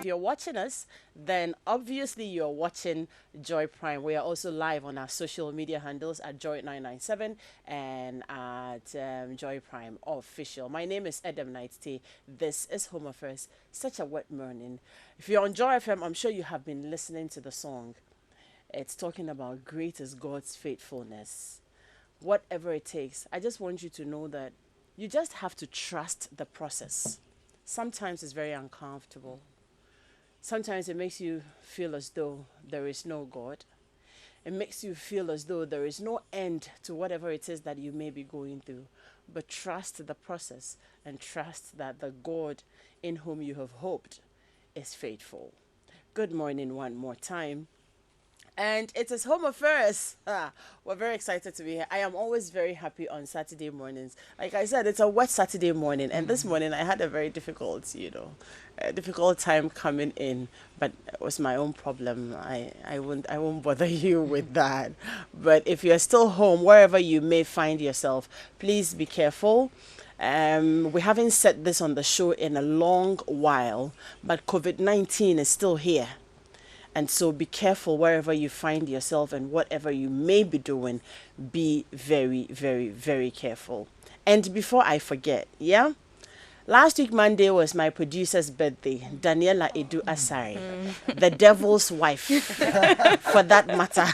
you're watching us, then obviously you're watching Joy Prime. We are also live on our social media handles at Joy997 and at Joy Prime Official. My name is Adam Knighty. This is Home Affairs. Such a wet morning. If you're on Joy FM, I'm sure you have been listening to the song. It's talking about great is God's faithfulness. Whatever it takes, I just want you to know that you just have to trust the process. Sometimes it's very uncomfortable. Sometimes it makes you feel as though there is no God. It makes you feel as though there is no end to whatever it is that you may be going through. But trust the process and trust that the God in whom you have hoped is faithful. Good morning one more time. And it is Home Affairs. We're very excited to be here. I am always very happy on Saturday mornings. Like I said, it's a wet Saturday morning. And this morning I had a very difficult, difficult time coming in. But it was my own problem. I won't bother you with that. But if you're still home, wherever you may find yourself, please be careful. We haven't said this on the show in a long while, but COVID-19 is still here. And so be careful wherever you find yourself and whatever you may be doing. Be very, very, very careful. And before I forget, last week, Monday, was my producer's birthday, Daniela Edu Asari, the devil's wife, for that matter.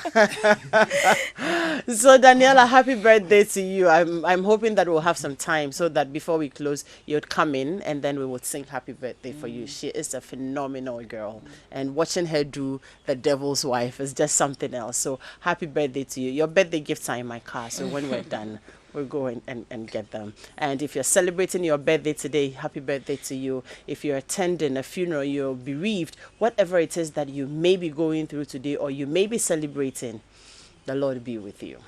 So, Daniela, happy birthday to you. I'm hoping that we'll have some time so that before we close, you'd come in and then we would sing happy birthday for you. She is a phenomenal girl. And watching her do the devil's wife is just something else. So, happy birthday to you. Your birthday gifts are in my car, so when we're done, we'll go and get them. And if you're celebrating your birthday today, happy birthday to you. If you're attending a funeral, you're bereaved, whatever it is that you may be going through today or you may be celebrating, the Lord be with you.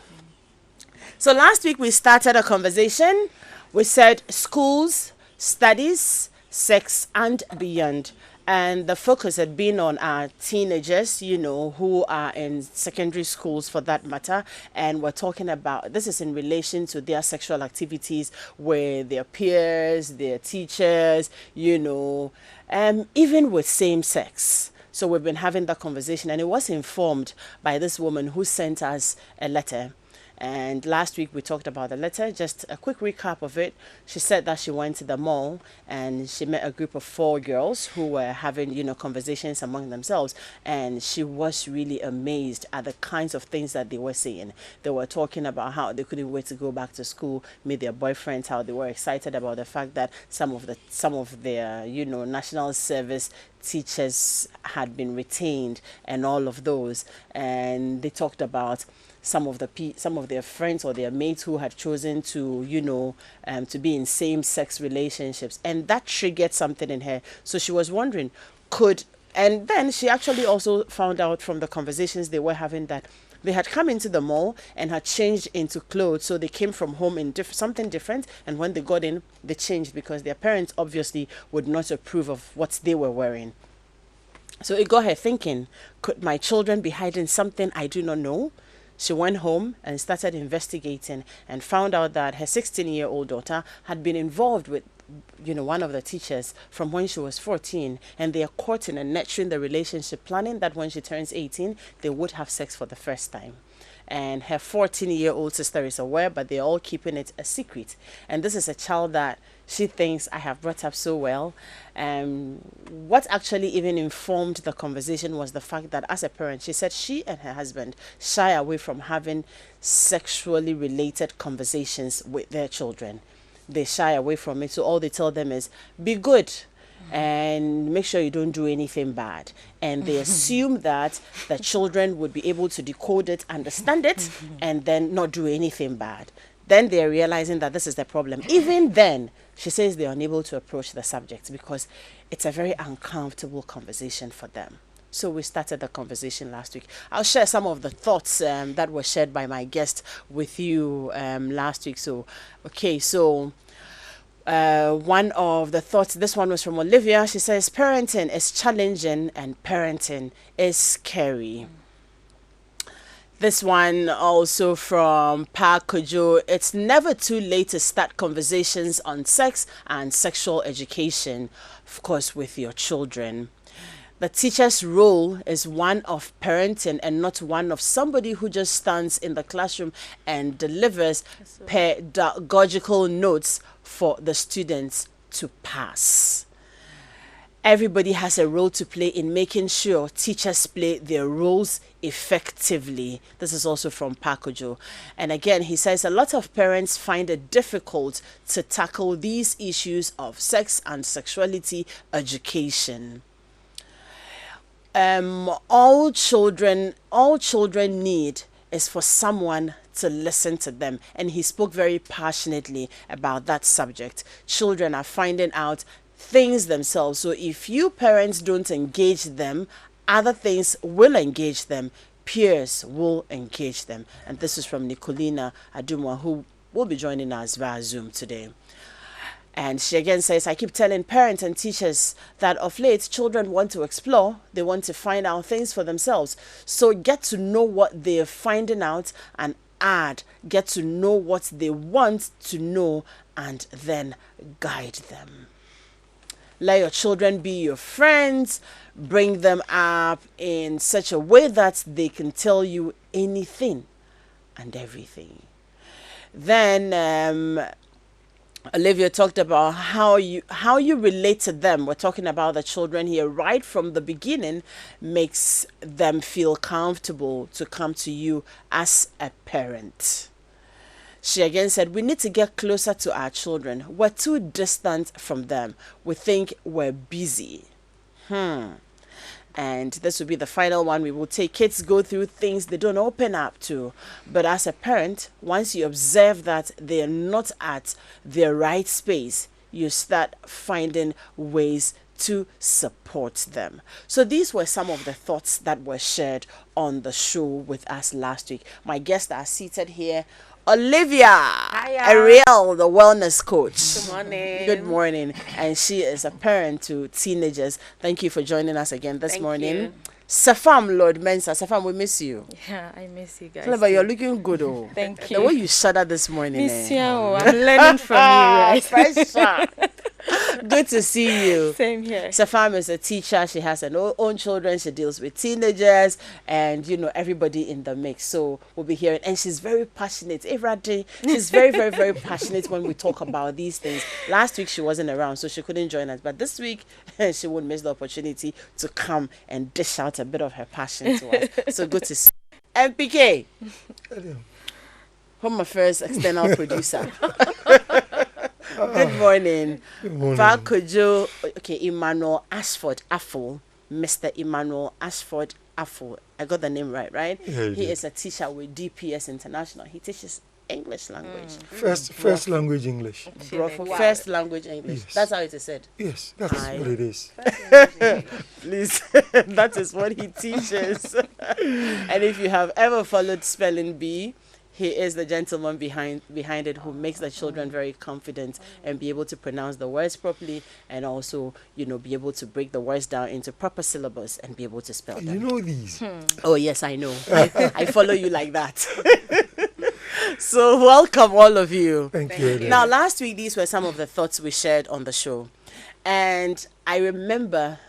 So last week we started a conversation. We said schools, studies, sex, and beyond. And the focus had been on our teenagers, who are in secondary schools for that matter. And we're talking about, this is in relation to their sexual activities with their peers, their teachers, even with same sex. So we've been having that conversation, and it was informed by this woman who sent us a letter. And last week we talked about the letter, just a quick recap of it. She said that she went to the mall and she met a group of 4 girls who were having, conversations among themselves. And she was really amazed at the kinds of things that they were saying. They were talking about how they couldn't wait to go back to school, meet their boyfriends, how they were excited about the fact that some of their, national service teachers had been retained and all of those. And they talked about some of their friends or their mates who had chosen to to be in same-sex relationships, and that triggered something in her. So she was wondering, and then she actually also found out from the conversations they were having that they had come into the mall and had changed into clothes. So they came from home in something different, and when they got in, they changed because their parents obviously would not approve of what they were wearing. So it got her thinking, could my children be hiding something I do not know? She went home and started investigating and found out that her 16-year-old daughter had been involved with, one of the teachers from when she was 14, and they are courting and nurturing the relationship, planning that when she turns 18, they would have sex for the first time. And her 14-year-old sister is aware, but they're all keeping it a secret. And this is a child that she thinks I have brought up so well. What actually even informed the conversation was the fact that as a parent, she said she and her husband shy away from having sexually related conversations with their children. They shy away from it. So all they tell them is, be good and make sure you don't do anything bad. And they assume that the children would be able to decode it, understand it, and then not do anything bad. Then they're realizing that this is the problem. Even then, she says they're unable to approach the subject because it's a very uncomfortable conversation for them. So we started the conversation last week. I'll share some of the thoughts that were shared by my guest with you last week. One of the thoughts, this one was from Olivia. She says, parenting is challenging and parenting is scary. This one also from Pa Kojo. It's never too late to start conversations on sex and sexual education, of course, with your children. The teacher's role is one of parenting and not one of somebody who just stands in the classroom and delivers pedagogical notes for the students to pass. Everybody has a role to play in making sure teachers play their roles effectively. This is also from Pakojo. And again, he says a lot of parents find it difficult to tackle these issues of sex and sexuality education. All children need is for someone to listen to them, and he spoke very passionately about that subject. Children are finding out things themselves, so if you parents don't engage them, other things will engage them. Peers will engage them. And this is from Nicolina Adumwa, who will be joining us via Zoom today. And she again says, I keep telling parents and teachers that of late, children want to explore. They want to find out things for themselves. So get to know what they're finding out and get to know what they want to know and then guide them. Let your children be your friends. Bring them up in such a way that they can tell you anything and everything. Then Olivia talked about how you relate to them. We're talking about the children here right from the beginning, makes them feel comfortable to come to you as a parent. She again said, we need to get closer to our children. We're too distant from them. We think we're busy. And this will be the final one we will take. Kids go through things they don't open up to. But as a parent, once you observe that they're not at their right space, you start finding ways to support them. So these were some of the thoughts that were shared on the show with us last week. My guests are seated here. Olivia Ariel, the wellness coach. Good morning. Good morning. And she is a parent to teenagers. Thank you for joining us again this morning. You. Safam Lord Mensa. Safam, we miss you. Yeah, I miss you guys. But you're looking good, oh. Thank you. The way you shuddered this morning. Miss you. I'm learning from you, right? Pressure. Good to see you. Same here. Safam is a teacher. She has her own children. She deals with teenagers and, everybody in the mix. So we'll be hearing. And she's very passionate. Every day, she's very, very, very passionate when we talk about these things. Last week, she wasn't around, so she couldn't join us. But this week, she won't miss the opportunity to come and dish out a bit of her passion to us. So good to see you. MPK. Home Affairs external producer. Good morning. Good morning. Pakojo, Emmanuel Ashford Affle, Mr. Emmanuel Ashford Affle. I got the name right? Yeah, he is a teacher with DPS International. He teaches English language. First language English. First language English. Yes. That's how it is said. Yes, that's what it is. Please, that is what he teaches. And if you have ever followed Spelling Bee, he is the gentleman behind it who makes the children very confident and be able to pronounce the words properly and also, be able to break the words down into proper syllables and be able to spell them. You know these. Oh, yes, I know. I follow you like that. So welcome all of you. Thank you. Now, last week, these were some of the thoughts we shared on the show. And I remember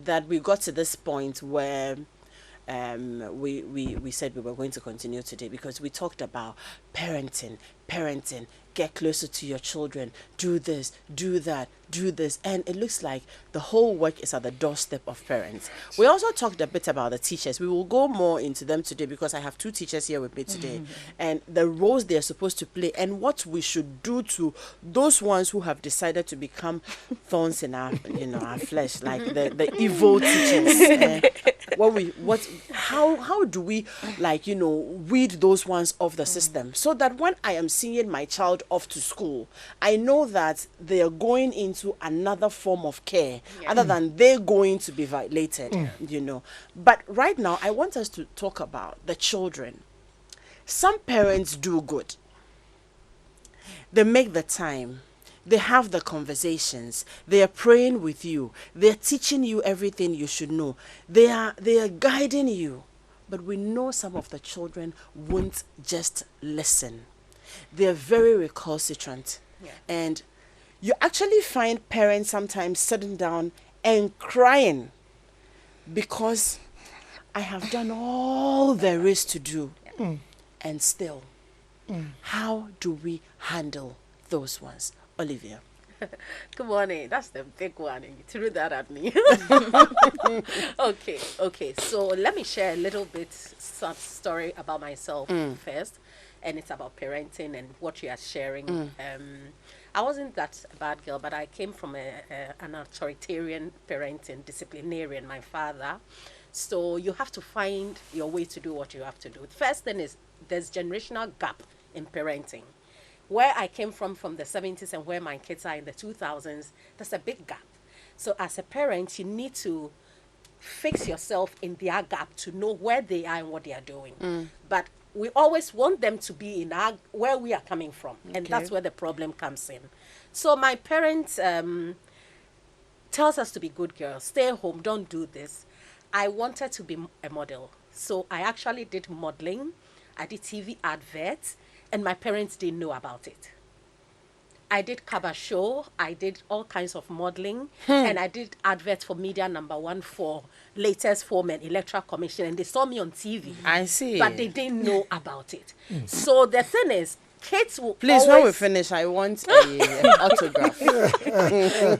that we got to this point where we said we were going to continue today because we talked about parenting, get closer to your children, do this, do that, do this. And it looks like the whole work is at the doorstep of parents. We also talked a bit about the teachers. We will go more into them today because I have two teachers here with me today and the roles they're supposed to play and what we should do to those ones who have decided to become thorns in our, our flesh, like the evil teachers. How do we weed those ones off the system so that when I am seeing my child off to school, I know that they are going into another form of care other than they're going to be violated, But right now, I want us to talk about the children. Some parents do good. They make the time. They have the conversations. They are praying with you. They are teaching you everything you should know. They are guiding you. But we know some of the children won't just listen. They're very recalcitrant. Yeah. And you actually find parents sometimes sitting down and crying because I have done all there is to do, and still, how do we handle those ones? Olivia. Good morning. That's the big one. You threw that at me. Okay. So let me share a little bit some story about myself first, and it's about parenting and what you are sharing. I wasn't that bad girl, but I came from an authoritarian parenting, disciplinarian, my father. So you have to find your way to do what you have to do. First thing is there's generational gap in parenting. Where I came from the 70s and where my kids are in the 2000s, there's a big gap. So as a parent, you need to fix yourself in their gap to know where they are and what they are doing. But we always want them to be in our where we are coming from, and that's where the problem comes in. So my parents tells us to be good girls, stay home, don't do this. I wanted to be a model, so I actually did modeling. I did TV adverts, and my parents didn't know about it. I did cover show, I did all kinds of modeling, and I did adverts for Media Number One for Latest Form and Electoral Commission, and they saw me on TV. I see. But they didn't know about it. So the thing is, kids will Please, always... when we finish, I want an autograph.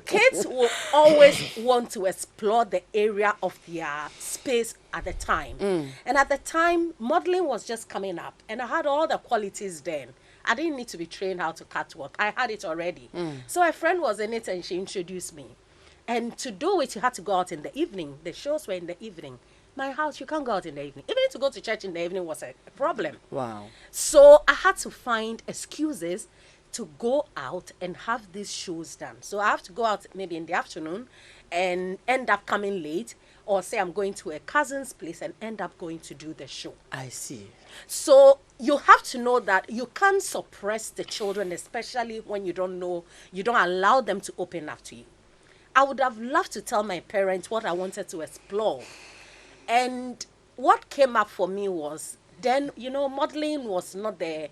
Kids will always want to explore the area of their space at the time. And at the time, modeling was just coming up, and I had all the qualities then. I didn't need to be trained how to catwalk. I had it already. So a friend was in it, and she introduced me. And to do it, you had to go out in the evening. The shows were in the evening. My house, you can't go out in the evening. Even to go to church in the evening was a problem. Wow. So I had to find excuses to go out and have these shows done. So I have to go out maybe in the afternoon and end up coming late, or say I'm going to a cousin's place and end up going to do the show. I see. So you have to know that you can't suppress the children, especially when you don't know, you don't allow them to open up to you. I would have loved to tell my parents what I wanted to explore. And what came up for me was, then, modeling was not the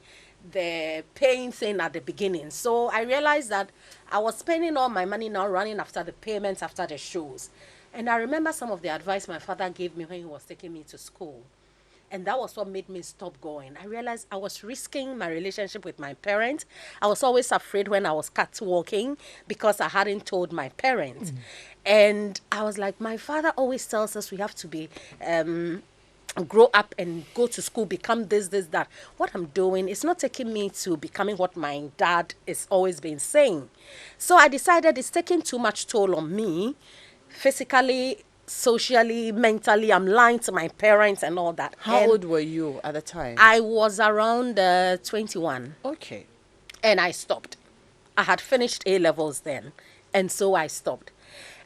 paying thing at the beginning. So I realized that I was spending all my money now running after the payments, after the shows. And I remember some of the advice my father gave me when he was taking me to school. And that was what made me stop going. I realized I was risking my relationship with my parents. I was always afraid when I was catwalking because I hadn't told my parents. And I was like, my father always tells us we have to be, grow up and go to school, become this, that. What I'm doing is not taking me to becoming what my dad has always been saying. So I decided it's taking too much toll on me, physically, socially, mentally. I'm lying to my parents and all that. How old were you at the time? I was around 21. Okay. And I stopped. I had finished A-levels then, and so I stopped.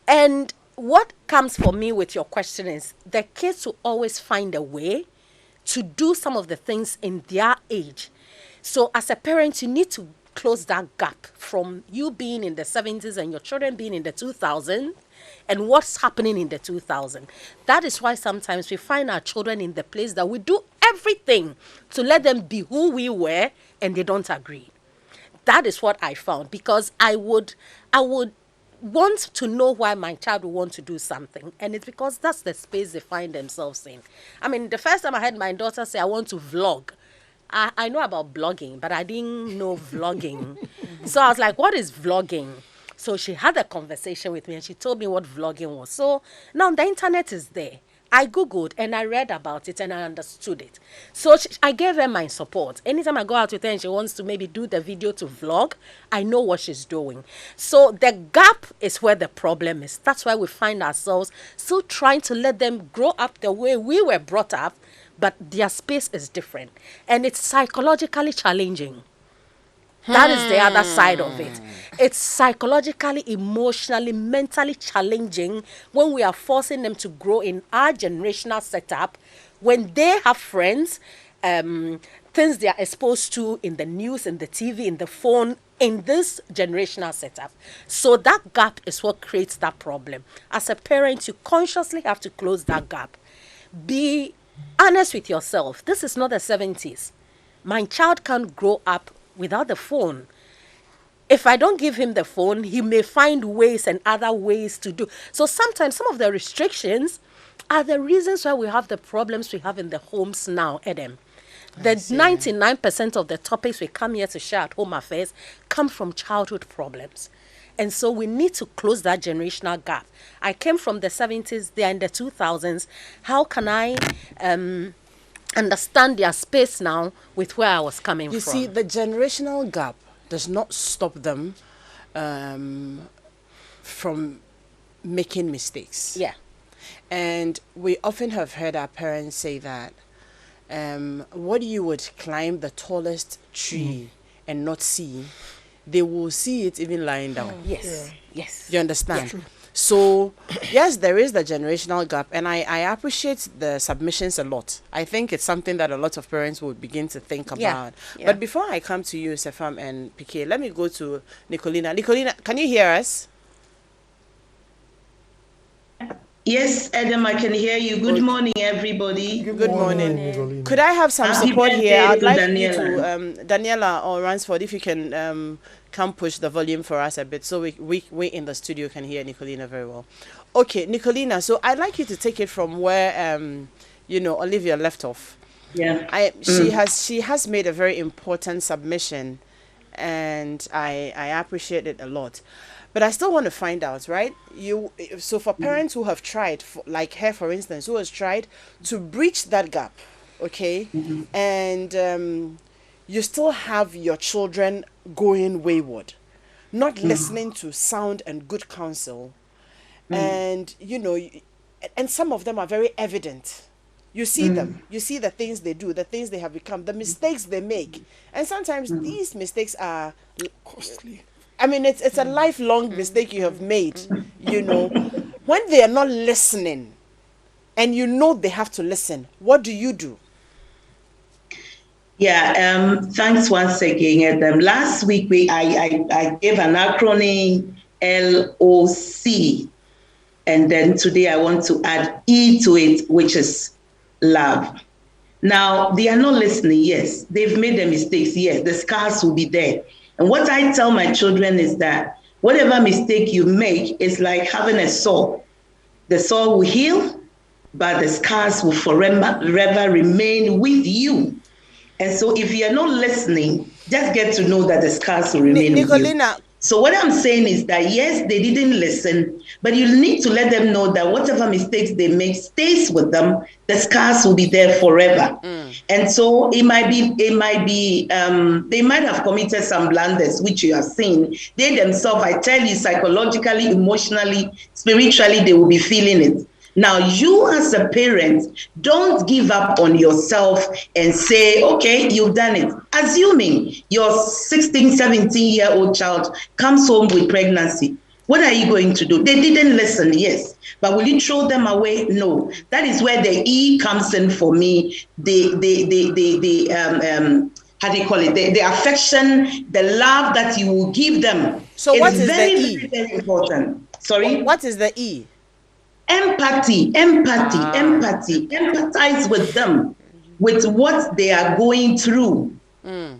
And what comes for me with your question is the kids will always find a way to do some of the things in their age. So as a parent, you need to close that gap from you being in the 70s and your children being in the 2000s and what's happening in the 2000s. That is why sometimes we find our children in the place that we do everything to let them be who we were, and they don't agree. That is what I found, because I would want to know why my child would want to do something, and it's because that's the space they find themselves in. I mean, the first time I had my daughter say, I want to vlog, I know about blogging, but I didn't know vlogging. So I was like, what is vlogging? So she had a conversation with me and she told me what vlogging was. So now the internet is there. I Googled and I read about it and I understood it. So I gave her my support. Anytime I go out with her and she wants to maybe do the video to vlog, I know what she's doing. So the gap is where the problem is. That's why we find ourselves still trying to let them grow up the way we were brought up, but their space is different. And it's psychologically challenging. That is the other side of it. It's psychologically, emotionally, mentally challenging when we are forcing them to grow in our generational setup, when they have friends, things they are exposed to in the news, in the TV, in the phone, in this generational setup. So that gap is what creates that problem. As a parent, you consciously have to close that gap. Be honest with yourself. This is not the 70s. My child can't grow up without the phone. If I don't give him the phone, he may find ways and other ways to do. So sometimes some of the restrictions are the reasons why we have the problems we have in the homes now, Adam. The 99% of the topics we come here to share at Home Affairs come from childhood problems. And so we need to close that generational gap. I came from the 70s, they are in the 2000s. How can I understand their space now with where I was coming from? You see, the generational gap does not stop them from making mistakes. Yeah. And we often have heard our parents say that what you would climb the tallest tree and not see, they will see it even lying down. Yes. Yes. You understand? So, yes, there is the generational gap, and I appreciate the submissions a lot. I think it's something that a lot of parents would begin to think about. Yeah. But before I come to you, Sefam and PK, let me go to Nicolina. Nicolina, can you hear us? Yes, Adam, I can hear you. Good morning, everybody. Good morning. Nicolina. Could I have some Happy support here? birthday I'd to like Daniela. you to, Daniela or Ransford, if you can come push the volume for us a bit so we in the studio can hear Nicolina very well. Okay, Nicolina, so I'd like you to take it from where, Olivia left off. Yeah. She has made a very important submission, and I appreciate it a lot. But I still want to find out, right? So for parents who have tried, like her, for instance, who has tried to breach that gap, okay, and you still have your children going wayward, not listening to sound and good counsel, and and some of them are very evident. You see them, you see the things they do, the things they have become, the mistakes they make, and sometimes these mistakes are Costly. I mean, it's a lifelong mistake you have made, When they are not listening and they have to listen, what do you do? Yeah, thanks once again. Last week, I gave an acronym LOC, and then today I want to add E to it, which is love. Now, they are not listening, yes. They've made the mistakes, yes. The scars will be there. And what I tell my children is that whatever mistake you make is like having a sore. The sore will heal, but the scars will forever remain with you. And so if you're not listening, just get to know that the scars will remain with you. Nicolina. So what I'm saying is that, yes, they didn't listen, but you need to let them know that whatever mistakes they make stays with them. The scars will be there forever. And so they might have committed some blunders, which you have seen. They themselves, I tell you, psychologically, emotionally, spiritually, they will be feeling it. Now, you as a parent, don't give up on yourself and say, okay, you've done it. Assuming your 16, 17-year-old child comes home with pregnancy, what are you going to do? They didn't listen, yes. But will you throw them away? No. That is where the E comes in for me. The how do you call it? The affection, the love that you will give them. So what is very, the E? very, very important. Sorry? What is the E? Empathy. Empathize with them, with what they are going through.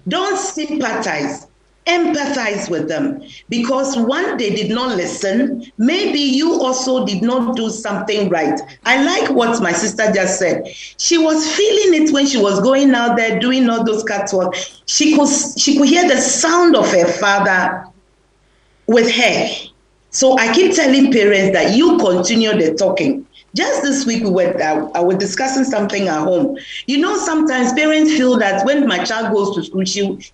Don't sympathize. Empathize with them, because one, they did not listen. Maybe you also did not do something right. I like what my sister just said. She was feeling it when she was going out there doing all those catwalk. She could hear the sound of her father with her. So I keep telling parents that you continue the talking. Just this week, I was discussing something at home. Sometimes parents feel that when my child goes to school,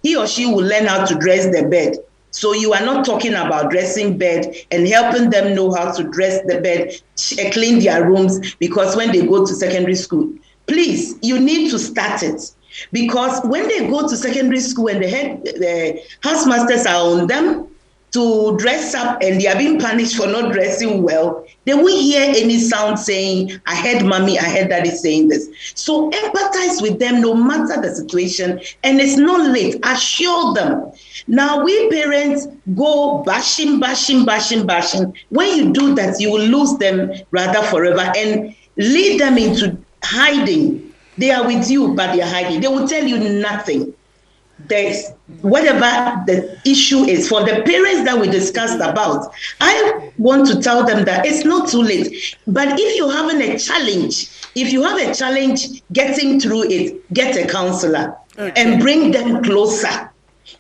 he or she will learn how to dress the bed. So you are not talking about dressing bed and helping them know how to dress the bed, clean their rooms, because when they go to secondary school, please, you need to start it. Because when they go to secondary school and the housemasters are on them to dress up and they are being punished for not dressing well, they won't hear any sound saying, I heard mommy, I heard daddy saying this. So empathize with them no matter the situation, and it's not late. Assure them. Now we parents go bashing. When you do that, you will lose them rather forever and lead them into hiding. They are with you, but they are hiding. They will tell you nothing. there's whatever the issue is, for the parents that we discussed about, I want to tell them that it's not too late. But if you're having a challenge, getting through it, get a counselor and bring them closer.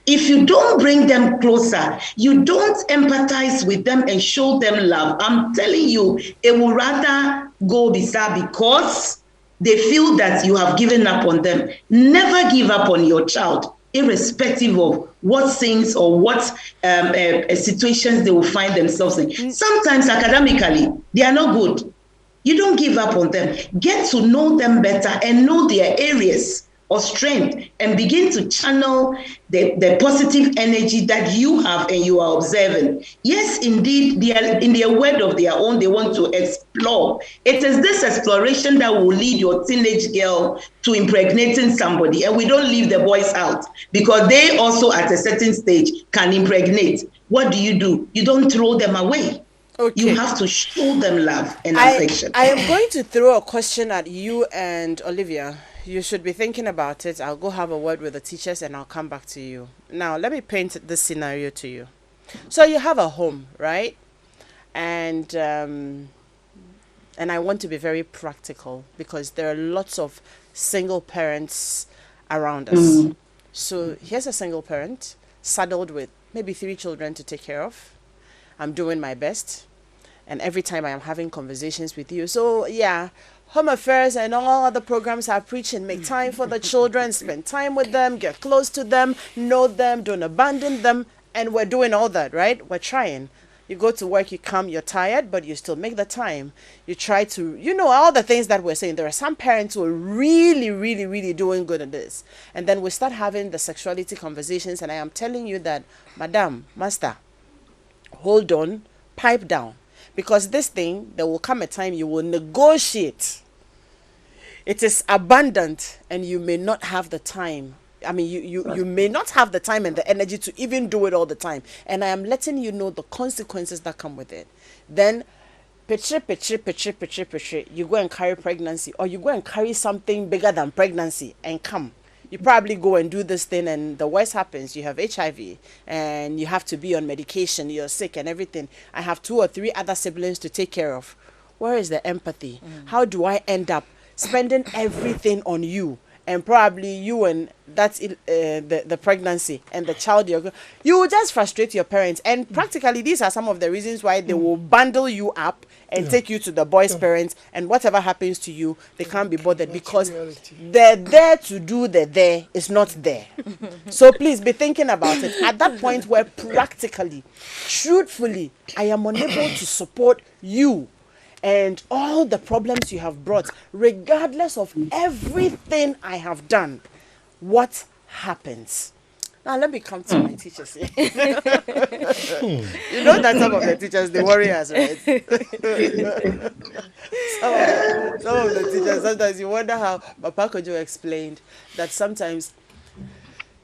If you don't bring them closer, you don't empathize with them and show them love, I'm telling you, it will rather go bizarre because they feel that you have given up on them. Never give up on your child, irrespective of what things or what situations they will find themselves in. Sometimes academically, they are not good. You don't give up on them. Get to know them better and know their areas of strength and begin to channel the positive energy that you have and you are observing. Yes, indeed, they are in their word of their own, they want to explore. It is this exploration that will lead your teenage girl to impregnating somebody. And we don't leave the boys out because they also at a certain stage can impregnate. What do? You don't throw them away. Okay. You have to show them love and affection. I am going to throw a question at you and Olivia. You should be thinking about it. I'll go have a word with the teachers and I'll come back to you. Now, let me paint this scenario to you. So you have a home, right? And I want to be very practical because there are lots of single parents around us. So here's a single parent saddled with maybe 3 children to take care of. I'm doing my best. And every time I am having conversations with you. So yeah, Home Affairs and all other programs are preaching, make time for the children, spend time with them, get close to them, know them, don't abandon them. And we're doing all that, right? We're trying. You go to work, you come, you're tired, but you still make the time. You try to, all the things that we're saying. There are some parents who are really, really, really doing good at this. And then we start having the sexuality conversations. And I am telling you that, Madam, Master, hold on, pipe down. Because this thing, there will come a time you will negotiate. It is abundant and you may not have the time. I mean, you may not have the time and the energy to even do it all the time. And I am letting you know the consequences that come with it. Then, you go and carry pregnancy or you go and carry something bigger than pregnancy and come. You probably go and do this thing and the worst happens. You have HIV and you have to be on medication. You're sick and everything. I have 2 or 3 other siblings to take care of. Where is the empathy? How do I end up spending everything on you? And probably you and that's the pregnancy and the child you will just frustrate your parents. And practically these are some of the reasons why they will bundle you up and take you to the boys' parents, and whatever happens to you, they can't be bothered because they're there to do the there is not there. So please be thinking about it. At that point where practically, truthfully, I am unable to support you and all the problems you have brought, regardless of everything I have done, what happens? Now let me come to my teachers here. You know that some of the teachers, they worry us, right? some of the teachers, sometimes you wonder how Papa Kojo explained that sometimes,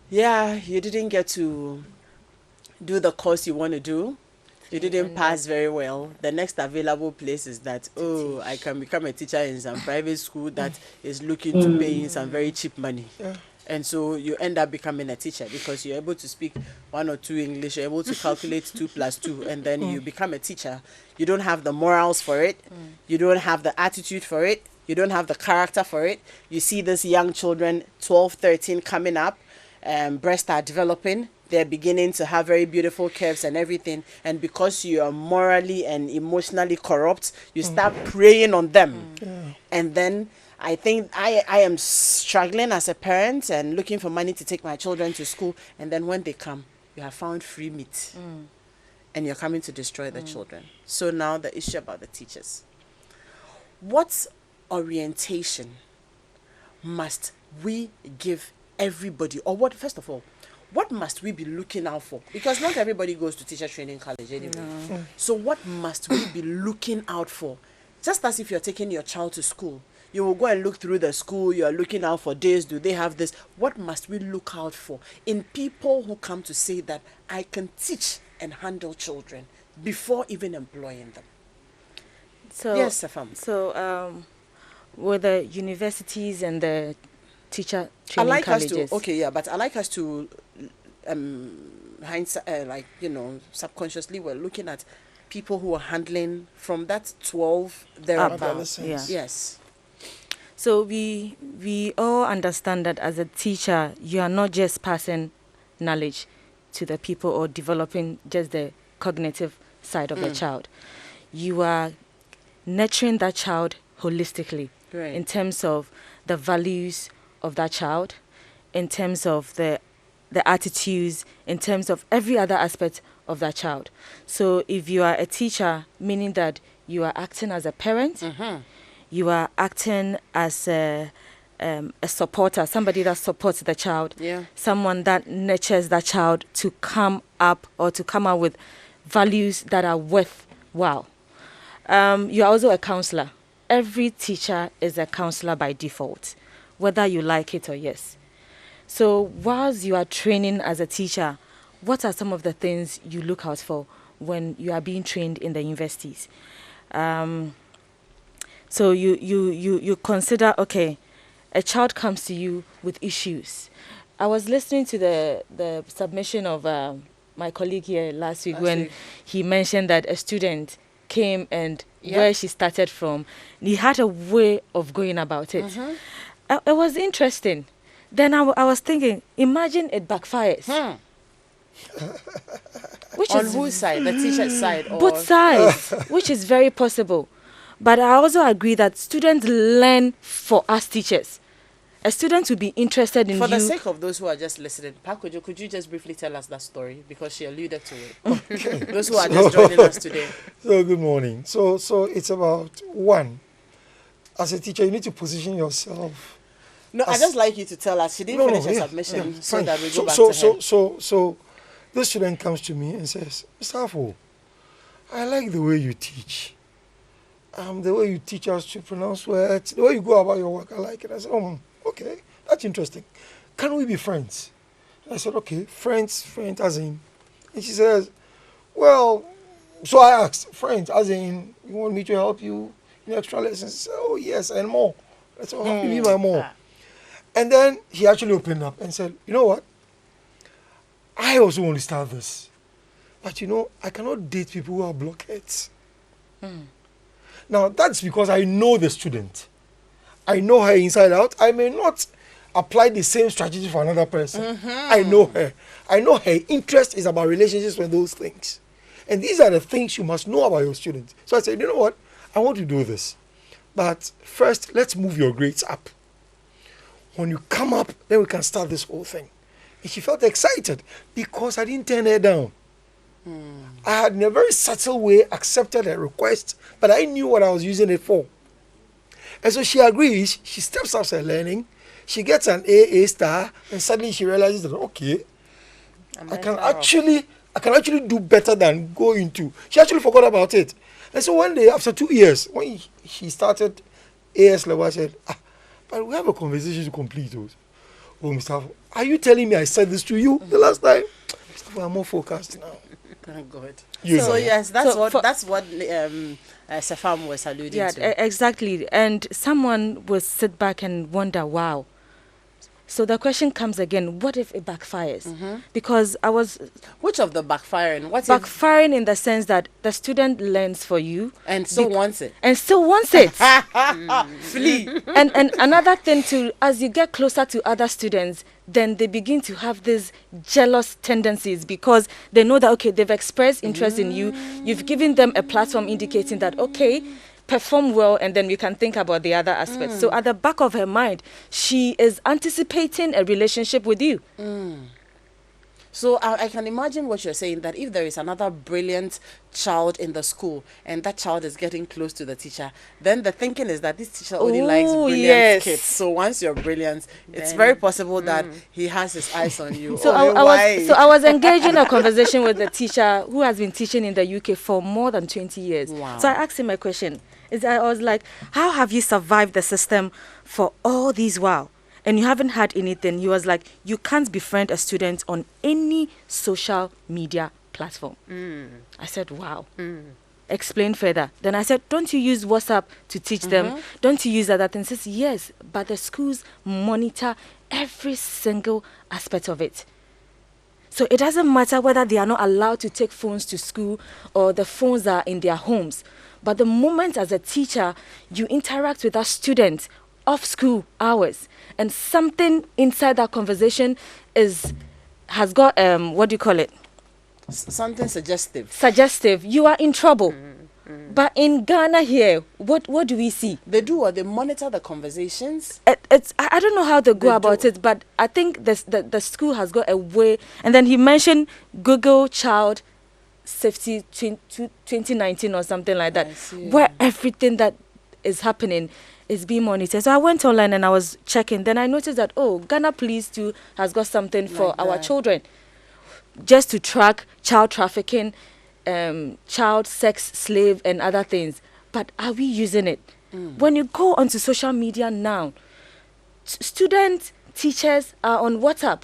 you didn't get to do the course you want to do. You didn't pass very well. The next available place is that, I can become a teacher in some private school that is looking to pay in some very cheap money. And so you end up becoming a teacher because you're able to speak 1 or 2 English, you're able to calculate 2 plus 2, and then you become a teacher. You don't have the morals for it. You don't have the attitude for it. You don't have the character for it. You see these young children, 12, 13, coming up, breasts are developing. They're beginning to have very beautiful curves and everything. And because you are morally and emotionally corrupt, you start preying on them. And then I think I am struggling as a parent and looking for money to take my children to school. And then when they come, you have found free meat. And you're coming to destroy the children. So now the issue about the teachers. What orientation must we give everybody? Or what, first of all, what must we be looking out for? Because not everybody goes to teacher training college anyway. So what must we be looking out for? Just as if you're taking your child to school, you will go and look through the school, you're looking out for this, do they have this? What must we look out for in people who come to say that I can teach and handle children before even employing them? So, yes, Safam. So, with the universities and the teacher I training like us colleges. to, okay, yeah, but I like us to, hindsight, like, subconsciously, we're looking at people who are handling from that 12 thereabouts. Adolescents. Yeah. Yes. So we all understand that as a teacher, you are not just passing knowledge to the people or developing just the cognitive side of the child. You are nurturing that child holistically Right. in terms of the values of that child, in terms of the attitudes, in terms of every other aspect of that child. So if you are a teacher, meaning that you are acting as a parent, you are acting as a supporter, somebody that supports the child, Yeah. someone that nurtures that child to come up or to come out with values that are worthwhile. You are also a counselor. Every teacher is a counselor by default, whether you like it or yes. So whilst you are training as a teacher, what are some of the things you look out for when you are being trained in the universities? So you consider, okay, a child comes to you with issues. I was listening to the submission of my colleague here last week when he mentioned that a student came and where she started from, he had a way of going about it. It was interesting. Then I was thinking, imagine it backfires. Which On is whose side? The teacher's side? Or both sides, which is very possible. But I also agree that students learn for us teachers. A student will be interested in For you. the sake of those who are just listening, Pakojo, could you just briefly tell us that story? Because she alluded to it. Those who are just joining us today. So good morning. So it's about one. As a teacher, you need to position yourself. No, I just like you to tell us. She didn't finish her submission, so fine. that we go back so, to so, her. so this student comes to me and says, Mr. Afo, I like the way you teach. The way you teach us to pronounce words, the way you go about your work, I like it. I said, okay, that's interesting. Can we be friends? I said, okay, friends as in. And she says, well, so I asked, friends as in, you want me to help you in extra lessons? She said, oh, yes, and more. I said, how do you mean by more? And then he actually opened up and said, you know what? I also want to start this. But I cannot date people who are blockheads. Now, that's because I know the student. I know her inside out. I may not apply the same strategy for another person. I know her. I know her interest is about relationships and those things. And these are the things you must know about your students. So I said, you know what? I want to do this. But first, let's move your grades up. When you come up, then we can start this whole thing. And she felt excited because I didn't turn her down. I had in a very subtle way accepted her request, but I knew what I was using it for. And so she agrees, she steps up her learning, she gets an AA star, and suddenly she realizes that, okay, I can actually do better than going to. She actually forgot about it. And so one day, after 2 years, when she started AS level, I said, but we have a conversation to complete. Oh, Mr. Afo, are you telling me I said this to you the last time? Mr. Afo, I'm more focused now. Thank God. You So know. yes, that's So what Safam was alluding to. Exactly. And someone will sit back and wonder, wow. So the question comes again, what if it backfires? Because I was Which of the backfiring? What's backfiring in the sense that the student learns for you and still wants it? and still wants it. Flee. And another thing too, as you get closer to other students, then they begin to have these jealous tendencies because they know that, okay, they've expressed interest in you. You've given them a platform indicating that, okay, perform well, and then we can think about the other aspects. So at the back of her mind, she is anticipating a relationship with you. So I can imagine what you're saying, that if there is another brilliant child in the school and that child is getting close to the teacher, then the thinking is that this teacher only likes Oh, brilliant yes. kids. So once you're brilliant, it's very possible that he has his eyes on you. So why? I was engaging a conversation with a teacher who has been teaching in the UK for more than 20 years. Wow. So I asked him a question. I was like, how have you survived the system for all these while? And you haven't had anything. He was like, you can't befriend a student on any social media platform. I said, wow. explain further. Then I said, don't you use WhatsApp to teach them? Don't you use other things? He says, yes, but the schools monitor every single aspect of it. So it doesn't matter whether they are not allowed to take phones to school or the phones are in their homes. But the moment as a teacher, you interact with a student off school hours and something inside that conversation has got, what do you call it? Something suggestive. Suggestive. You are in trouble. But in Ghana here, what do we see? They do what? They monitor the conversations. I don't know how they go about it, but I think the school has got a way. And then he mentioned Google Child Safety 2019 or something like that, where everything that is happening is being monitored. So I went online and I was checking. Then I noticed that, Ghana Police too has got something for our children, just to track child trafficking, child sex slave and other things. But are we using it? When you go onto social media now, students, teachers are on WhatsApp.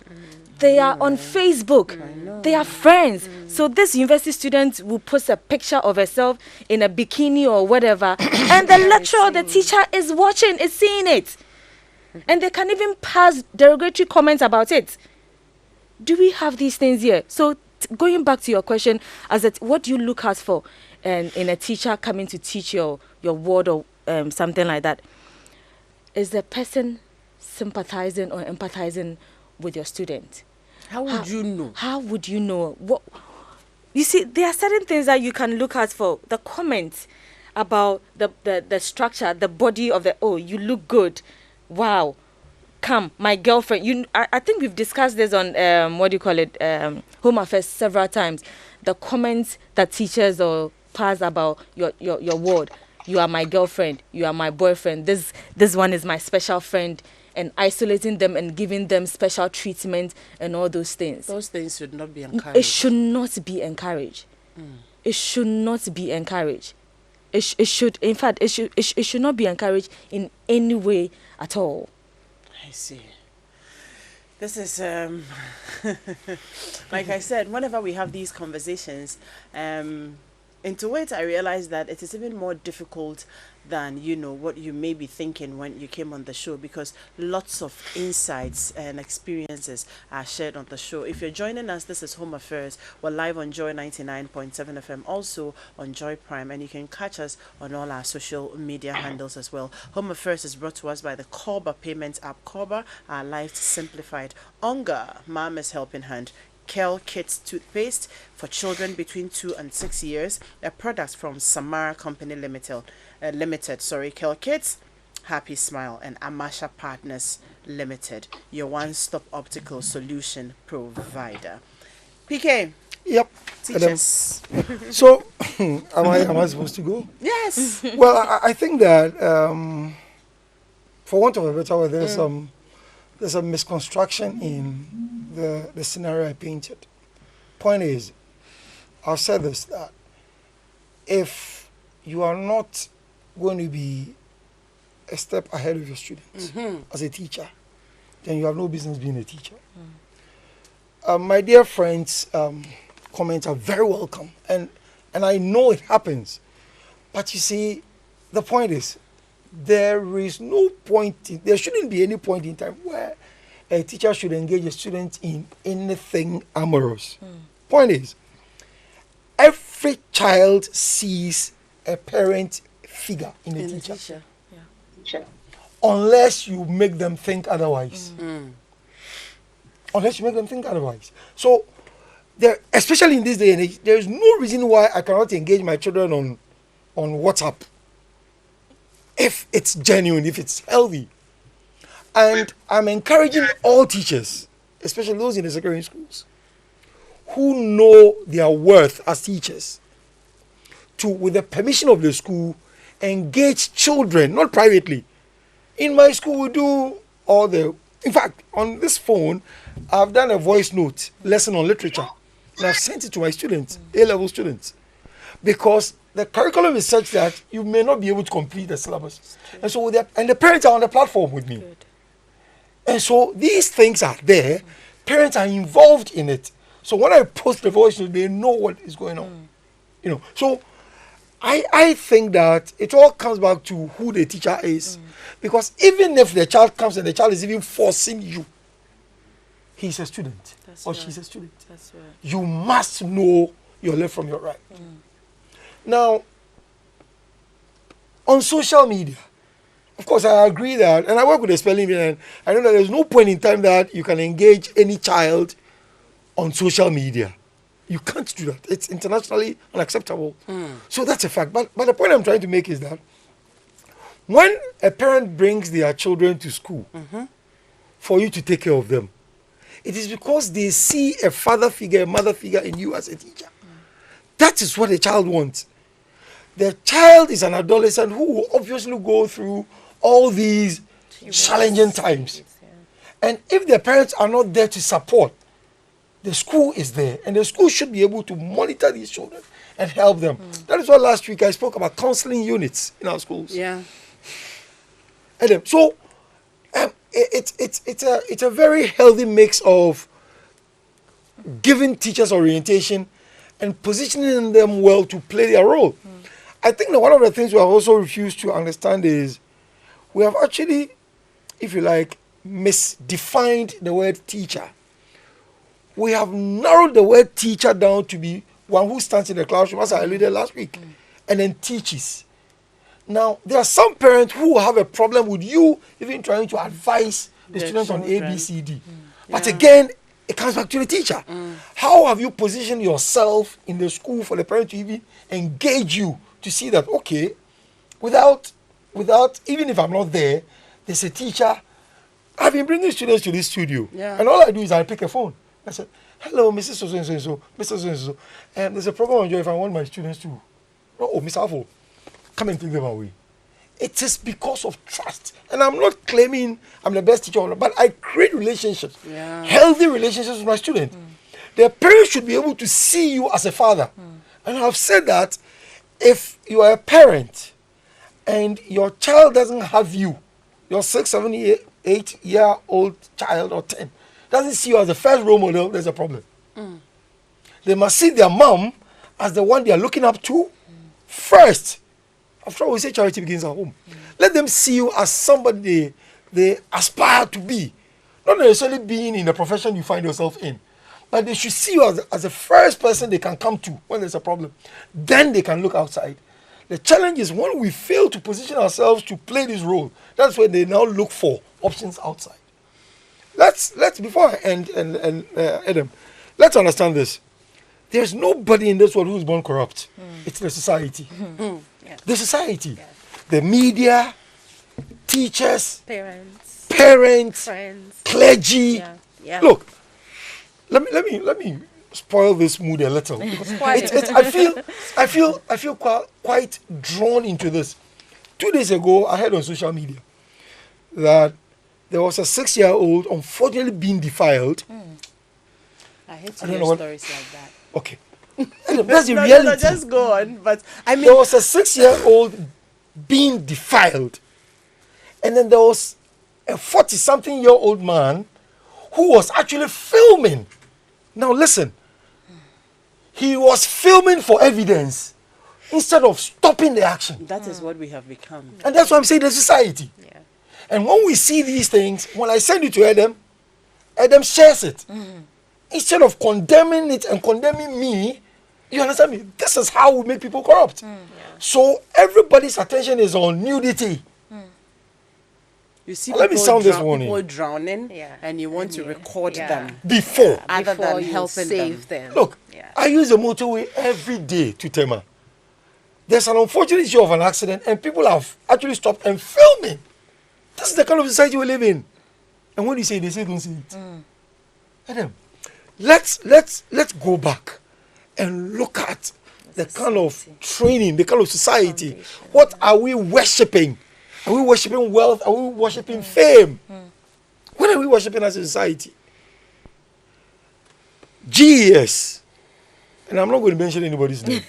They are on Facebook. They are friends. So this university student will post a picture of herself in a bikini or whatever, and the lecturer or the teacher is watching, is seeing it. And they can even pass derogatory comments about it. Do we have these things here? So going back to your question, what do you look out for in a teacher coming to teach your word or something like that? Is the person sympathizing or empathizing with your student? How would you know? How would you know? What you see, there are certain things that you can look out for. The comments about the structure, the body of you look good. Wow. Come, my girlfriend. I think we've discussed this on Home Affairs several times. The comments that teachers or pass about your word. You are my girlfriend. You are my boyfriend. This one is my special friend. And isolating them and giving them special treatment and all those things. Those things should not be encouraged. It should not be encouraged. It should not be encouraged. It should not be encouraged in any way at all. I see. This is like I said, whenever we have these conversations, into it I realize that it is even more difficult than what you may be thinking when you came on the show, because lots of insights and experiences are shared on the show. If you're joining us, this is Home Affairs. We're live on Joy 99.7 FM, also on Joy Prime, and you can catch us on all our social media handles as well. Home Affairs is brought to us by the Korba Payments app. Korba, our life simplified. Onga, Mama's Helping Hand. Kel Kids toothpaste for children between 2 and 6 years. A product from Samara Company Limited. Kel Kids, Happy Smile, and Amasha Partners Limited, your one-stop optical solution provider. PK. Yep. Teachers. So, am I supposed to go? Yes. Well, I think that for want of a better word, there's a misconstruction in the scenario I painted. Point is, I've said this, that if you are not going to be a step ahead of your students as a teacher, then you have no business being a teacher. My dear friends' comments are very welcome, and I know it happens. But you see, the point is, there shouldn't be any point in time where a teacher should engage a student in anything amorous. Point is, every child sees a parent figure in a teacher. Unless you make them think otherwise. So, especially in this day and age, there is no reason why I cannot engage my children on WhatsApp if it's genuine, if it's healthy. And I'm encouraging all teachers, especially those in the secondary schools, who know their worth as teachers, to, with the permission of the school, engage children, not privately. In my school, we do in fact, on this phone, I've done a voice note lesson on literature, and I've sent it to my students, A-level students, because the curriculum is such that you may not be able to complete the syllabus. And so, and the parents are on the platform with me. Good. And so these things are there. Parents are involved in it. So when I post the voice note, they know what is going on. So I think that it all comes back to who the teacher is. Because even if the child comes and the child is even forcing you, he's a student or she's a student. That's right. You must know your left from your right. Now, on social media, of course, I agree that, and I work with the spelling bee, and I know that there's no point in time that you can engage any child on social media. You can't do that. It's internationally unacceptable. So that's a fact. But the point I'm trying to make is that when a parent brings their children to school for you to take care of them, it is because they see a father figure, a mother figure in you as a teacher. That is what a child wants. The child is an adolescent who will obviously go through all these challenging times. And if the parents are not there to support, the school is there, and the school should be able to monitor these children and help them. That is why last week I spoke about counseling units in our schools. Yeah. And so it's a very healthy mix of giving teachers orientation and positioning them well to play their role. I think that one of the things we have also refused to understand is we have actually, if you like, misdefined the word teacher. We have narrowed the word teacher down to be one who stands in the classroom, as I alluded last week, and then teaches. Now, there are some parents who have a problem with you even trying to advise the students on A, B, C, D. But again, it comes back to the teacher. How have you positioned yourself in the school for the parent to even engage you to see that, okay, without even if I'm not there, there's a teacher. I've been bringing students to this studio, and all I do is I pick a phone. I said, hello, Mrs. So-and-so, Mr. So-and-so, and there's a program on Joy if I want my students to, Mr. Afo, come and take them away. It is because of trust. And I'm not claiming I'm the best teacher, but I create relationships, healthy relationships with my students. The parents should be able to see you as a father. And I've said that if you are a parent and your child doesn't have you, your 6, 7, 8-year-old child or 10, doesn't see you as the first role model, there's a problem. They must see their mom as the one they are looking up to first. After all, we say charity begins at home. Let them see you as somebody they aspire to be. Not necessarily being in the profession you find yourself in. But they should see you as the first person they can come to when there's a problem. Then they can look outside. The challenge is when we fail to position ourselves to play this role, that's when they now look for options outside. Let's before I end and Adam, let's understand this. There's nobody in this world who's born corrupt. It's the society. The society, the media, teachers, parents, friends, clergy. Look, let me spoil this mood a little. Because I feel quite drawn into this. 2 days ago, I heard on social media that there was a 6-year-old unfortunately being defiled. I hate to hear stories like that. Okay. That's the reality. No, just go on. But I mean, there was a 6-year-old being defiled. And then there was a 40-something-year-old man who was actually filming. Now listen. He was filming for evidence instead of stopping the action. that is what we have become. And that's why I'm saying the society. And when we see these things, when I send it to Adam shares it. Instead of condemning it and condemning me, you understand me? This is how we make people corrupt. So everybody's attention is on nudity. You see, Let me sound this warning. People drowning, and you want to record them Before. other before than you helping save them. them. Look, I use the motorway every day to Tema. There's an unfortunate issue of an accident and people have actually stopped and filming. This is the kind of society we live in. And when you say, they say don't say it. Adam, let's go back and look at the kind of training, the kind of society. What are we worshipping? Are we worshipping wealth? Are we worshipping fame? What are we worshipping as a society? GES, and I'm not going to mention anybody's name.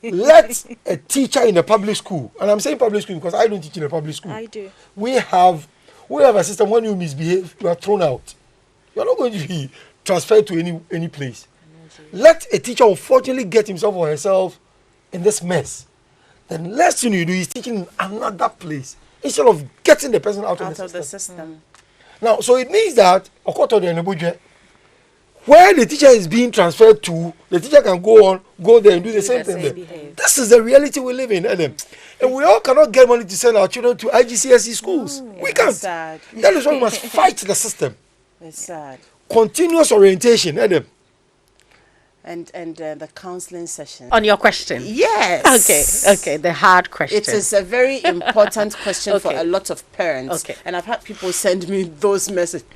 Let a teacher in a public school, and I'm saying public school because I don't teach in a public school. I do. We have a system when you misbehave, you are thrown out. You are not going to be transferred to any place. Let a teacher unfortunately get himself or herself in this mess. the next thing you do is teaching in another place instead of getting the person out of the system. Now, so it means that Okoto de Nebuje, where the teacher is being transferred to, the teacher can go there and do the same thing there. This is the reality we live in, Adam. And we all cannot get money to send our children to IGCSE schools. We can't. Sad. That is why we must fight the system. It's sad. Continuous orientation, Adam. And the counseling session. On your question. Yes. Okay, the hard question. It is a very important question for a lot of parents. Okay. And I've had people send me those messages,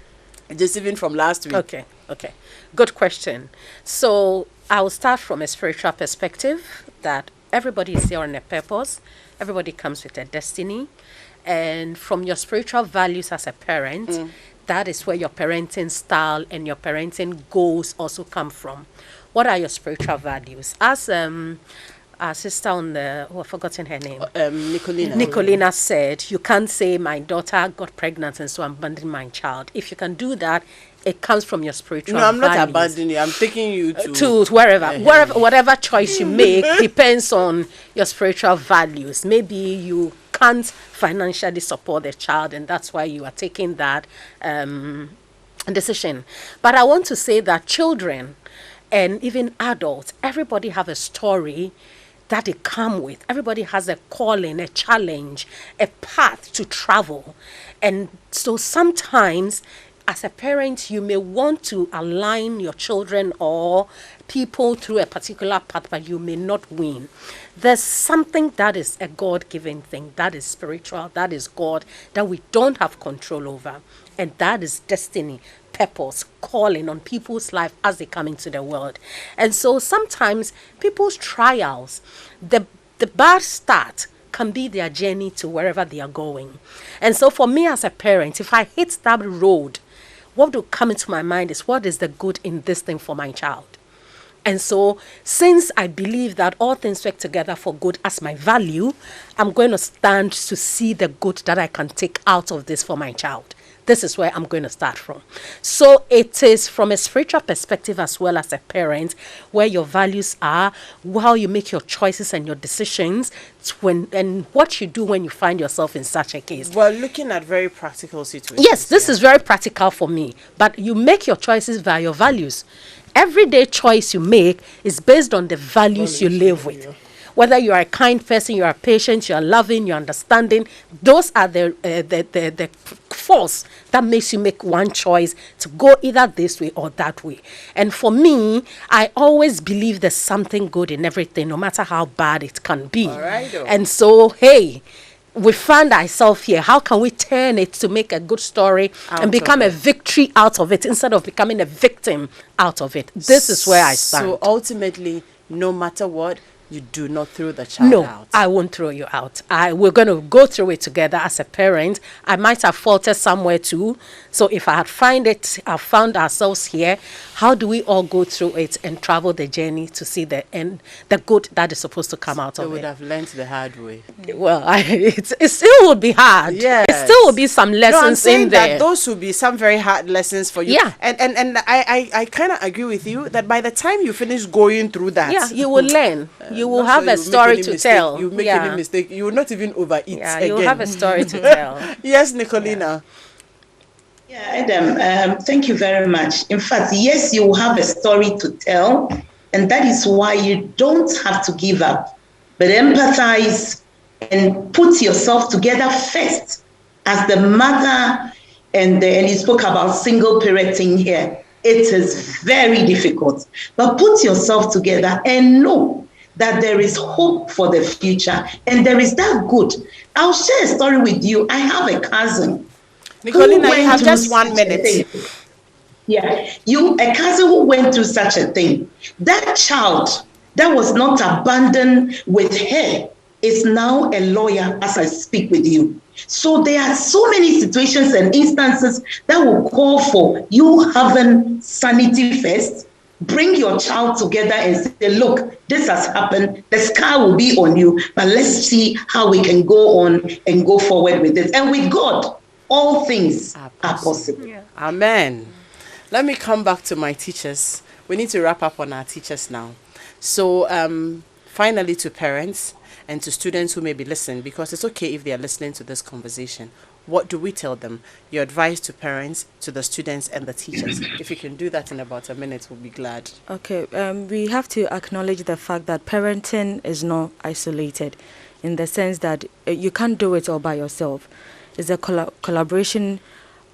just even from last week. Okay. Good question. So I'll start from a spiritual perspective that everybody is here on a purpose. Everybody comes with a destiny. And from your spiritual values as a parent, that is where your parenting style and your parenting goals also come from. What are your spiritual values? As our sister on the, I've forgotten her name. Nicolina said, you can't say my daughter got pregnant and so I'm abandoning my child. If you can do that, it comes from your spiritual values. No, I'm not abandoning you. I'm taking you to wherever. Whatever choice you make depends on your spiritual values. Maybe you can't financially support the child and that's why you are taking that decision. But I want to say that children and even adults, everybody have a story that they come with. Everybody has a calling, a challenge, a path to travel. And so sometimes as a parent, you may want to align your children or people through a particular path, but you may not win. There's something that is a God-given thing, that is spiritual, that is God, that we don't have control over. And that is destiny, purpose, calling on people's life as they come into the world. And so sometimes people's trials, the bad start can be their journey to wherever they are going. And so for me as a parent, if I hit that road, what will come into my mind is what is the good in this thing for my child? And so since I believe that all things work together for good as my value, I'm going to stand to see the good that I can take out of this for my child. This is where I'm going to start from. So it is from a spiritual perspective as well as a parent, where your values are, how you make your choices and your decisions, and what you do when you find yourself in such a case. Well, looking at very practical situations. Yes, this is very practical for me. But you make your choices via your values. Everyday choice you make is based on the values you live with. Yeah. Whether you are a kind person, you are patient, you are loving, you are understanding, those are the force that makes you make one choice to go either this way or that way. And for me, I always believe there's something good in everything, no matter how bad it can be. All right, and so, hey, we found ourselves here. How can we turn it to make a good story and become a victory out of it instead of becoming a victim out of it? This is where I stand. So ultimately, no matter what, you do not throw the child out. No, I won't throw you out. We're going to go through it together as a parent. I might have faltered somewhere too. So if I had found ourselves here, how do we all go through it and travel the journey to see the end, the good that is supposed to come out of it? They would have learned the hard way. Well, it still would be hard. Yes. It still will be some lessons in there. That those will be some very hard lessons for you. Yeah. And I kind of agree with you that by the time you finish going through that, yeah, you will learn. You will have a story to tell. You make any mistake, you will not even overeat again. You will have a story to tell. Yes, Nicolina. Yeah, Adam, thank you very much. In fact, yes, you will have a story to tell, and that is why you don't have to give up, but empathize and put yourself together first as the mother, and you spoke about single parenting here. It is very difficult, but put yourself together and know that there is hope for the future, and there is that good. I'll share a story with you. I have a cousin. Nicolina, you have just 1 minute. Yeah, a cousin who went through such a thing. That child that was not abandoned with her is now a lawyer as I speak with you. So there are so many situations and instances that will call for you having sanity first. Bring your child together and say, look, this has happened. The scar will be on you, but let's see how we can go on and go forward with this. And with God, all things are possible. Yeah. Amen. Let me come back to my teachers. We need to wrap up on our teachers now. So finally to parents, and to students who may be listening, because it's okay if they are listening to this conversation, what do we tell them? Your advice to parents, to the students, and the teachers. If you can do that in about a minute, we'll be glad. Okay, we have to acknowledge the fact that parenting is not isolated, in the sense that you can't do it all by yourself. It's a collaboration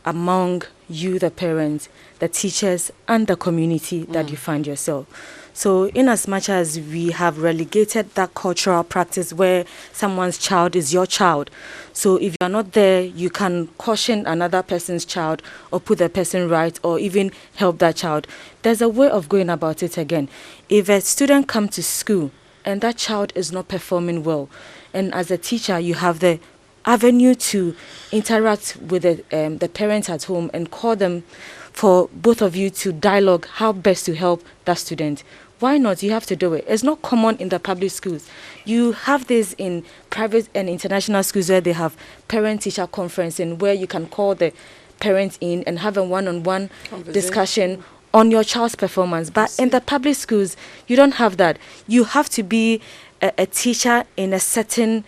among you, the parents, the teachers, and the community that you find yourself. So in as much as we have relegated that cultural practice where someone's child is your child, so if you're not there, you can caution another person's child or put the person right or even help that child. There's a way of going about it again. If a student comes to school and that child is not performing well, and as a teacher, you have the avenue to interact with the parents at home and call them for both of you to dialogue how best to help that student. Why not? You have to do it. It's not common in the public schools. You have this in private and international schools where they have parent-teacher conferencing where you can call the parents in and have a one-on-one discussion on your child's performance. But in the public schools, you don't have that. You have to be a teacher in a certain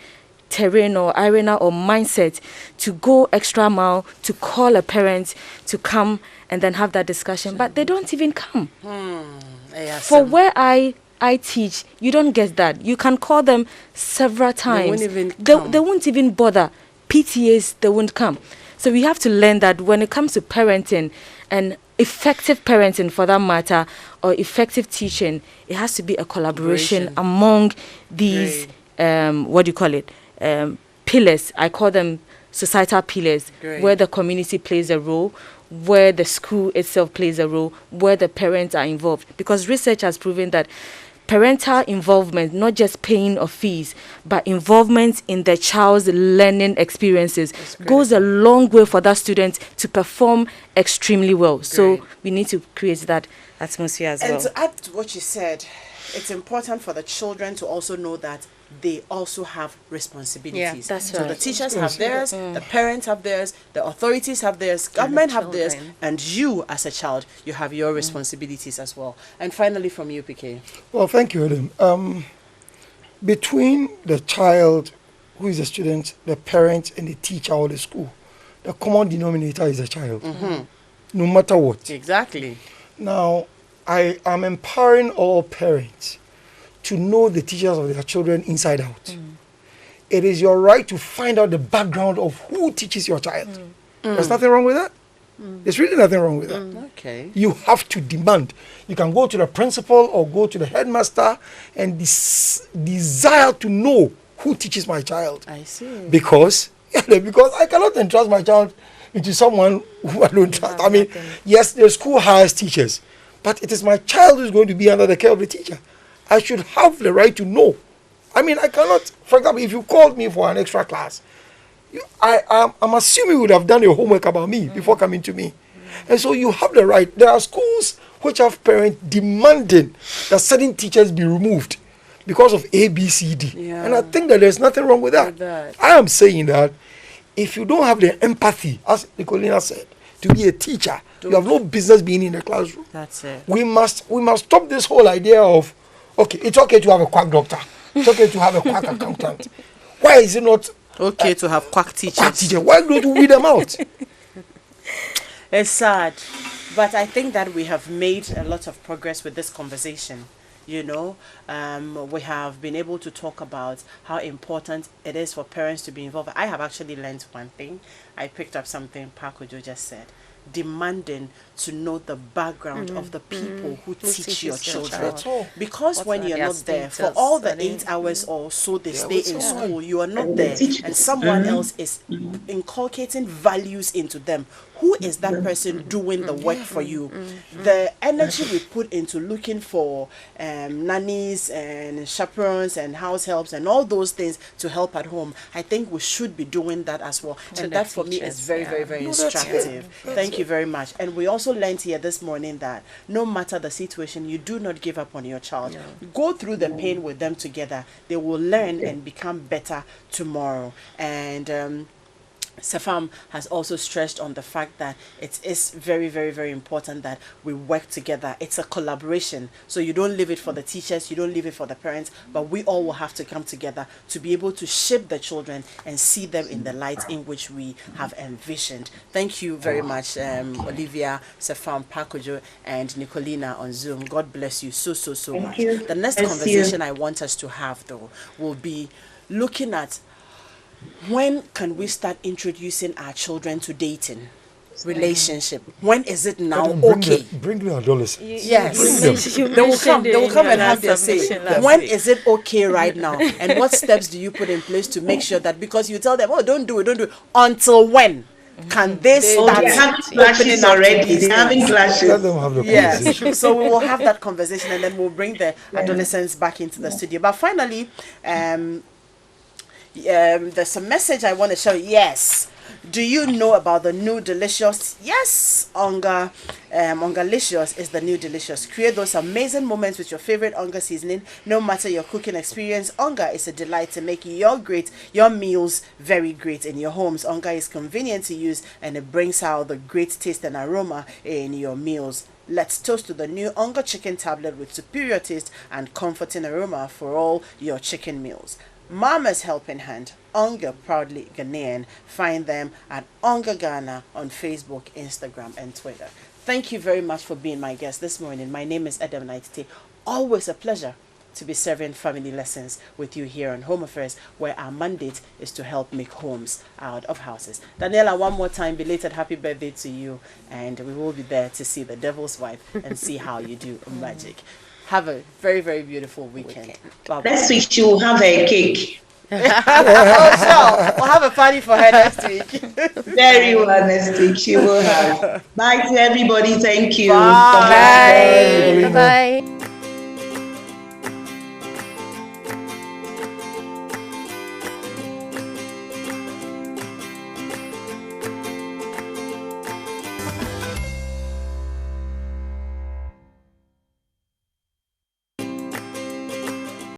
terrain or arena or mindset to go extra mile, to call a parent to come and then have that discussion. But they don't even come. For where I teach, you don't get that. You can call them several times. They won't even bother. PTAs, they won't come. So we have to learn that when it comes to parenting and effective parenting for that matter, or effective teaching, it has to be a collaboration among these, pillars. I call them societal pillars, where the community plays a role, where the school itself plays a role, where the parents are involved. Because research has proven that parental involvement, not just paying of fees, but involvement in the child's learning experiences goes a long way for that student to perform extremely well. So we need to create that atmosphere as well. And to add to what you said, it's important for the children to also know that they also have responsibilities. Yeah, that's so right. the teachers have theirs, the parents have theirs, the authorities have theirs, government have theirs, and you as a child, you have your responsibilities as well. And finally from you, PK. Well, thank you, Adam. Between the child, who is a student, the parent, and the teacher or the school, the common denominator is the child, no matter what. Exactly. Now, I am empowering all parents to know the teachers of their children inside out. It is your right to find out the background of who teaches your child. There's nothing wrong with that. There's really nothing wrong with that. Okay. You have to demand. You can go to the principal or go to the headmaster and desire to know who teaches my child. I see. Because I cannot entrust my child into someone who I don't trust. I mean, yes, the school hires teachers, but it is my child who's going to be under the care of the teacher. I should have the right to know. I mean, I cannot, for example, if you called me for an extra class, I'm assuming you would have done your homework about me before coming to me. And so you have the right. There are schools which have parents demanding that certain teachers be removed because of A, B, C, D. Yeah. And I think that there's nothing wrong with that. I am saying that if you don't have the empathy, as Nicolina said, to be a teacher, you have no business being in the classroom. That's it. We must stop this whole idea of, okay, it's okay to have a quack doctor. It's okay to have a quack accountant. Why is it not okay to have quack teachers? Why don't you weed them out? It's sad, but I think that we have made a lot of progress with this conversation. You know, we have been able to talk about how important it is for parents to be involved. I have actually learned one thing. I picked up something Pakojo just said. Demanding to know the background of the people who teach your children. Because when you're not there, for all the 8 hours or so they stay in school, you are not there, and someone else is inculcating values into them. Who is that person doing the work for you? The energy we put into looking for nannies and chaperones and house helps and all those things to help at home, I think we should be doing that as well. And that for me is very, very, very instructive. Thank you very much. And we also learned here this morning that no matter the situation, you do not give up on your child. Go through the pain with them together. They will learn and become better tomorrow. And Safam has also stressed on the fact that it is very, very, very important that we work together. It's a collaboration. So you don't leave it for the teachers, you don't leave it for the parents, but we all will have to come together to be able to shape the children and see them in the light in which we have envisioned. Thank you very much, Olivia, Safam, Pakojo, and Nicolina on Zoom. God bless you so, so, so much. you. The next Bless conversation you. I want us to have, though, will be looking at when can we start introducing our children to dating, relationship? When is it now okay? Bring the adolescents. Yes, You they will come. mentioned it They will in come your and have last their say. submission last When week. is it okay right now? And what steps do you put in place to make sure that, because you tell them, oh, don't do it, don't do it. Until when can they Oh, start they're having opening clashes up to already. these They're having things? Let clashes. them have the Yes, conversation. so we will have that conversation, and then we'll bring the adolescents back into the studio. But finally, there's a message I want to show. Yes. Do you know about the new delicious? Yes, Ongalicious is the new delicious. Create those amazing moments with your favorite Onga seasoning. No matter your cooking experience, Onga is a delight to make your meals very great in your homes. Onga is convenient to use, and it brings out the great taste and aroma in your meals. Let's toast to the new Onga chicken tablet with superior taste and comforting aroma for all your chicken meals. Mama's Helping Hand, Onga Proudly Ghanaian. Find them at Onga Ghana on Facebook, Instagram, and Twitter. Thank you very much for being my guest this morning. My name is Adam Naitite. Always a pleasure to be serving family lessons with you here on Home Affairs, where our mandate is to help make homes out of houses. Daniela, one more time, belated happy birthday to you, and we will be there to see the devil's wife and see how you do magic. Have a very, very beautiful weekend. Bye-bye. Next week she will have a cake. Oh, sure. We'll have a party for her next week. Very well next week she will have. Bye to everybody. Thank you. Bye. Bye. Bye.